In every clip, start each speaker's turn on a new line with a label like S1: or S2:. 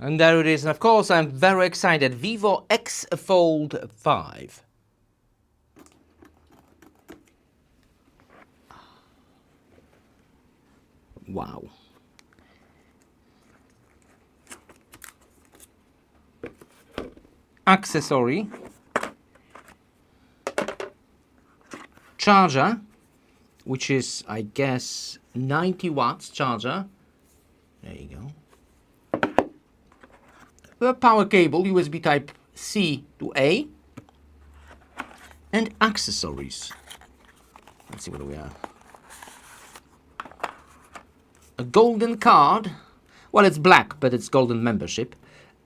S1: And there it is, and of course I'm very excited. Vivo X Fold 5. Wow. Accessory. Charger, which is, I guess, 90 watts charger. There you go. A power cable, USB type C to A. And accessories. Let's see what we have. A golden card. Well, it's black, but it's golden membership.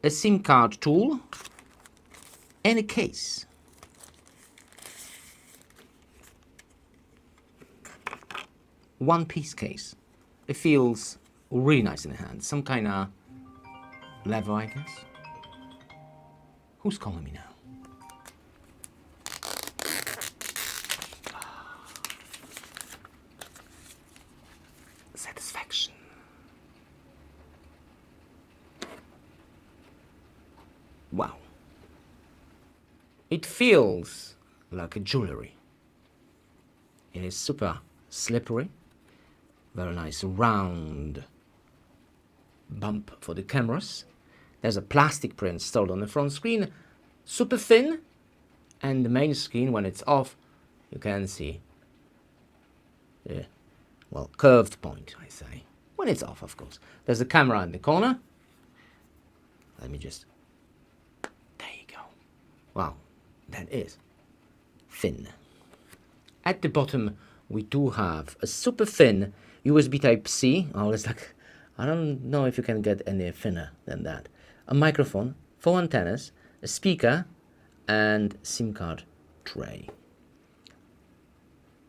S1: A SIM card tool. And a case. One-piece case. It feels really nice in the hand. Some kind of leather, I guess. Who's calling me now? Satisfaction. Wow. It feels like a jewelry. It is super slippery. Very nice round bump for the cameras. There's a plastic print installed on the front screen, super thin, and the main screen, when it's off, you can see the, well, curved point, I say. When it's off, of course. There's a camera in the corner. Let me just, there you go. Wow, that is thin. At the bottom, we do have a super thin USB Type-C. Oh, it's like, I don't know if you can get any thinner than that. A microphone, 4 antennas, a speaker, and SIM card tray.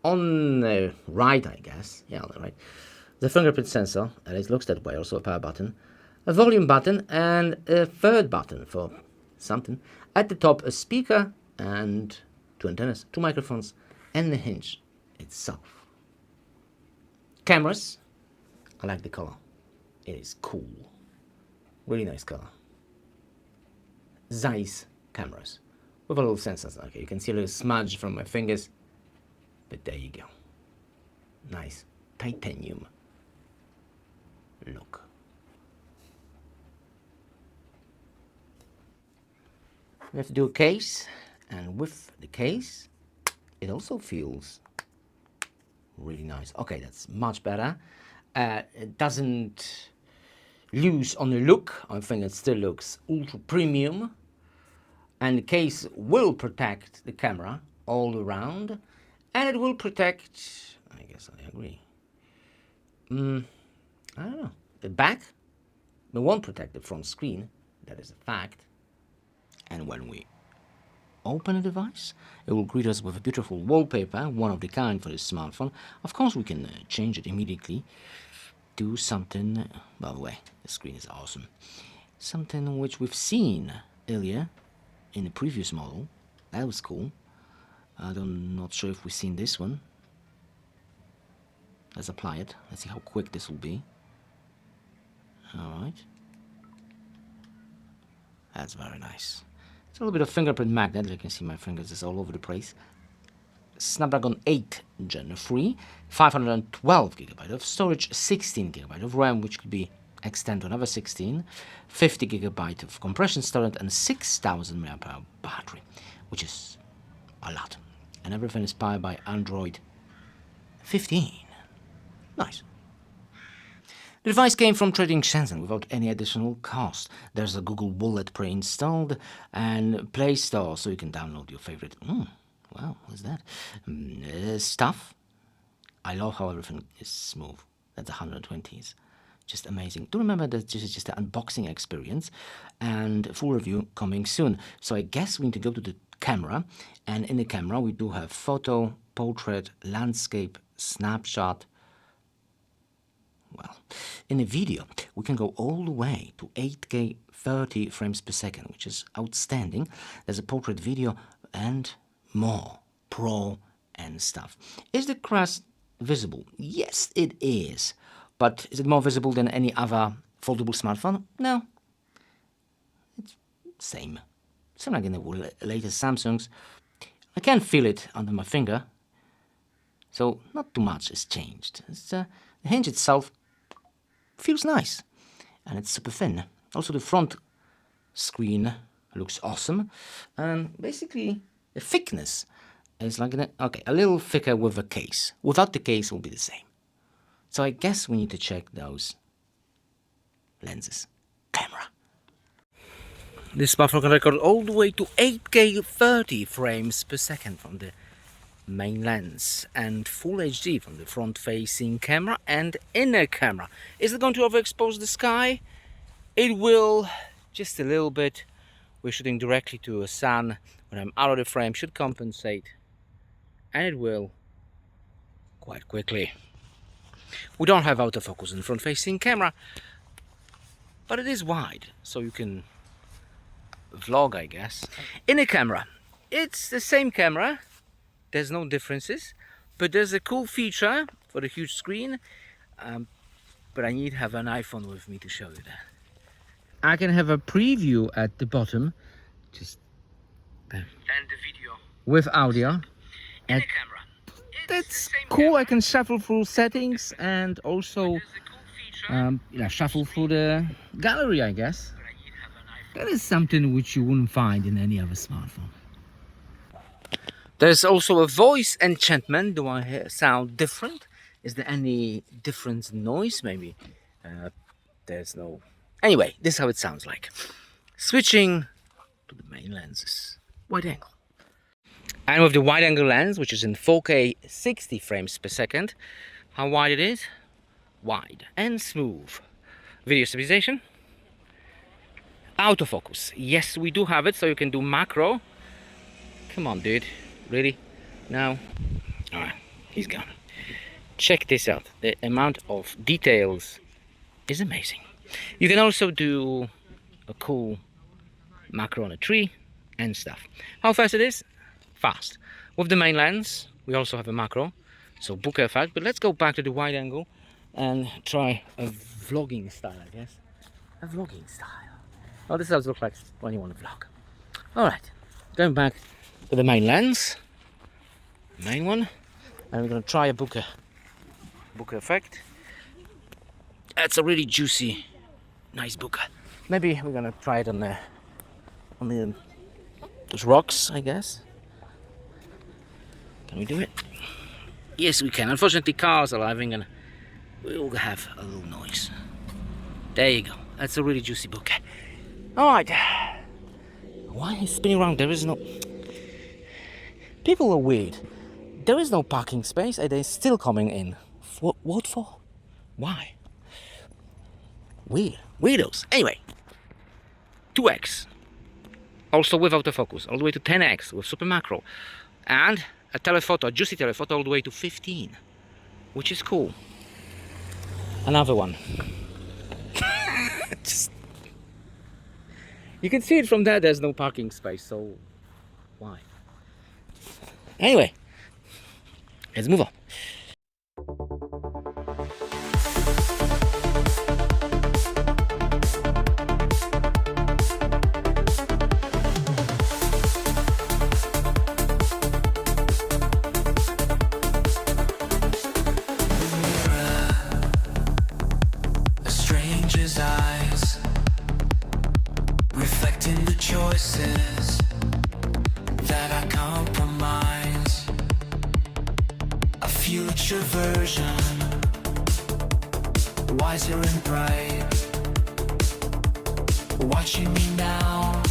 S1: On the right, I guess, yeah, on the right, the fingerprint sensor, and it looks that way, also a power button, a volume button, and a third button for something. At the top, a speaker and 2 antennas, 2 microphones, and the hinge itself. Cameras, I like the color. It is cool. Really nice color. Zeiss cameras with a little sensors. Okay, you can see a little smudge from my fingers, but there you go. Nice titanium look. We have to do a case, and with the case, it also feels really nice. Okay, that's much better. It doesn't lose on the look. I think it still looks ultra premium, and the case will protect the camera all around, and it will protect, I guess I agree, I don't know, the back. It won't protect the front screen, that is a fact. And when we open a device, it will greet us with a beautiful wallpaper, one of the kind for this smartphone. Of course, we can change it immediately. Do something, by the way, the screen is awesome. Something which we've seen earlier in the previous model. That was cool. I'm not sure if we've seen this one. Let's apply it. Let's see how quick this will be. Alright. That's very nice. It's a little bit of fingerprint magnet. You can see my fingers is all over the place. Snapdragon 8 Gen 3, 512 GB of storage, 16 GB of RAM, which could be extended to another 16, 50 GB of compression storage, and 6,000 mAh battery, which is a lot. And everything is powered by Android 15. Nice. The device came from TridentZ without any additional cost. There's a Google Wallet pre-installed and Play Store, so you can download your favorite. Wow, what's that? Stuff. I love how everything is smooth. That's 120s. Just amazing. Do remember that this is just an unboxing experience, and full review coming soon. So I guess we need to go to the camera, and in the camera we do have photo, portrait, landscape, snapshot. Well, in the video, we can go all the way to 8K 30 frames per second, which is outstanding. There's a portrait video and more pro and stuff. Is the crest visible? Yes, it is. But is it more visible than any other foldable smartphone? No. same. Same like in the latest Samsungs. I can feel it under my finger, so not too much has changed. The hinge itself feels nice, and it's super thin. Also, the front screen looks awesome, and basically the thickness is like a little thicker with a case. Without the case, it will be the same. So I guess we need to check those lenses. Camera. This smartphone can record all the way to 8K 30 frames per second from the main lens and Full HD from the front-facing camera and inner camera. Is it going to overexpose the sky? It will, just a little bit. We're shooting directly to a sun. When I'm out of the frame, should compensate, and it will quite quickly. We don't have autofocus in the front-facing camera, but it is wide, so you can vlog, I guess. Inner camera, it's the same camera. There's no differences, but there's a cool feature for the huge screen. But I need to have an iPhone with me to show you that. I can have a preview at the bottom, just there. And the video with audio. And camera. That's cool. Camera. I can shuffle through settings and also shuffle through the gallery, I guess. That is something which you wouldn't find in any other smartphone. There's also a voice enchantment. Do I sound different? Is there any difference in noise? Maybe. There's no. Anyway, this is how it sounds like. Switching to the main lenses. Wide angle. And with the wide angle lens, which is in 4K 60 frames per second, how wide it is? Wide and smooth. Video stabilization. Autofocus. Yes, we do have it, so you can do macro. Come on, dude. Really? Now? Alright, he's gone. Check this out. The amount of details is amazing. You can also do a cool macro on a tree and stuff. How fast it is? Fast. With the main lens, we also have a macro, so bokeh effect. But let's go back to the wide angle and try a vlogging style, I guess. A vlogging style. Oh, this is how it looks like when you want to vlog. Alright, going back to the main lens, main one, and we're going to try a bokeh effect. That's a really juicy, nice bokeh. Maybe we're going to try it on those rocks, I guess. Can we do it? Yes, we can. Unfortunately, cars are arriving and we'll have a little noise. There you go. That's a really juicy bokeh. Alright. Why is it spinning around? There is no. People are weird. There is no parking space and they're still coming in. What for? Why? Weird. Weirdos. Anyway. 2x. Also with autofocus. All the way to 10x with super macro. And a telephoto, a juicy telephoto all the way to 15. Which is cool. Another one. You can see it from there, there's no parking space, so why? Anyway, let's move on.
S2: A stranger's eyes reflecting the choices that I compromise. A future version, wiser and bright, watching me now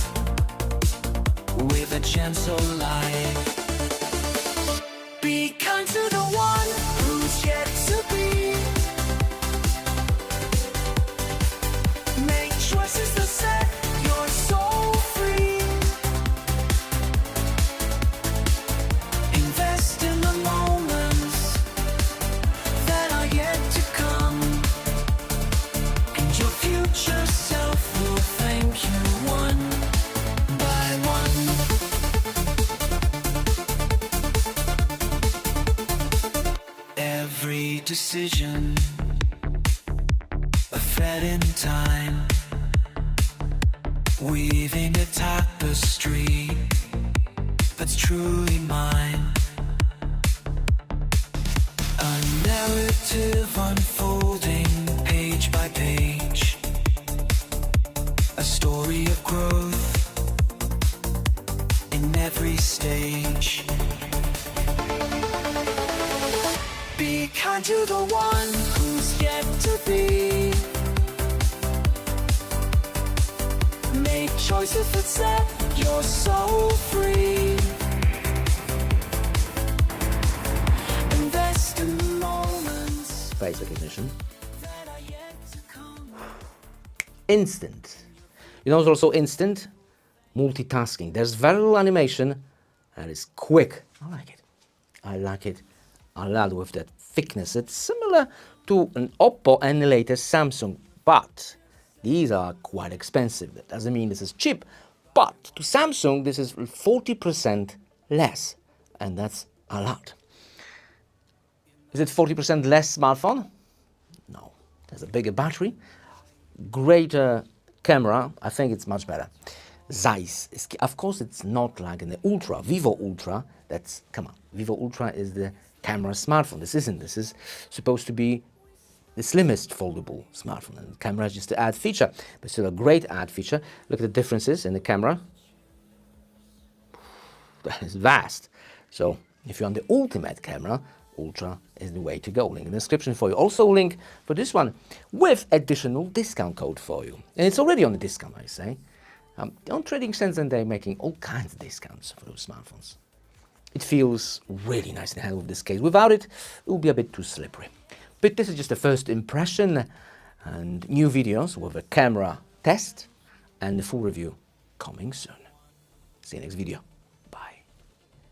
S2: with a gentle light. Be kind to the one who's yet to be. Make choices that set your soul free. Invest in the moments that are yet to come, and your future self will thank you one by one. Every decision, a thread in time. weaving a tapestry that's truly mine. A narrative unfolding page by page, a story of growth in every stage. Be kind to the one who's yet to be. Make choices that set your soul free. Invest in the moments
S1: Face recognition.
S2: that are yet to come.
S1: Instant. You know, there's also instant multitasking. There's very little animation and it's quick. I like it. I like it a lot with that thickness. It's similar to an Oppo and the latest Samsung, but these are quite expensive. That doesn't mean this is cheap, but to Samsung, this is 40% less, and that's a lot. Is it 40% less smartphone? No. There's a bigger battery, greater camera. I think it's much better. Zeiss. Of course, it's not like in the Ultra, Vivo Ultra. That's, come on, Vivo Ultra is the camera smartphone. This isn't. This is supposed to be the slimmest foldable smartphone. And the camera is just an add feature, but still a great add feature. Look at the differences in the camera. That is vast. So if you're on the ultimate camera, Ultra is the way to go. Link in the description for you. Also link for this one with additional discount code for you. And it's already on the discount, I say. On TridentZ, they're making all kinds of discounts for those smartphones. It feels really nice in the hand with this case. Without it, it will be a bit too slippery. But this is just a first impression, and new videos with a camera test and the full review coming soon. See you next video.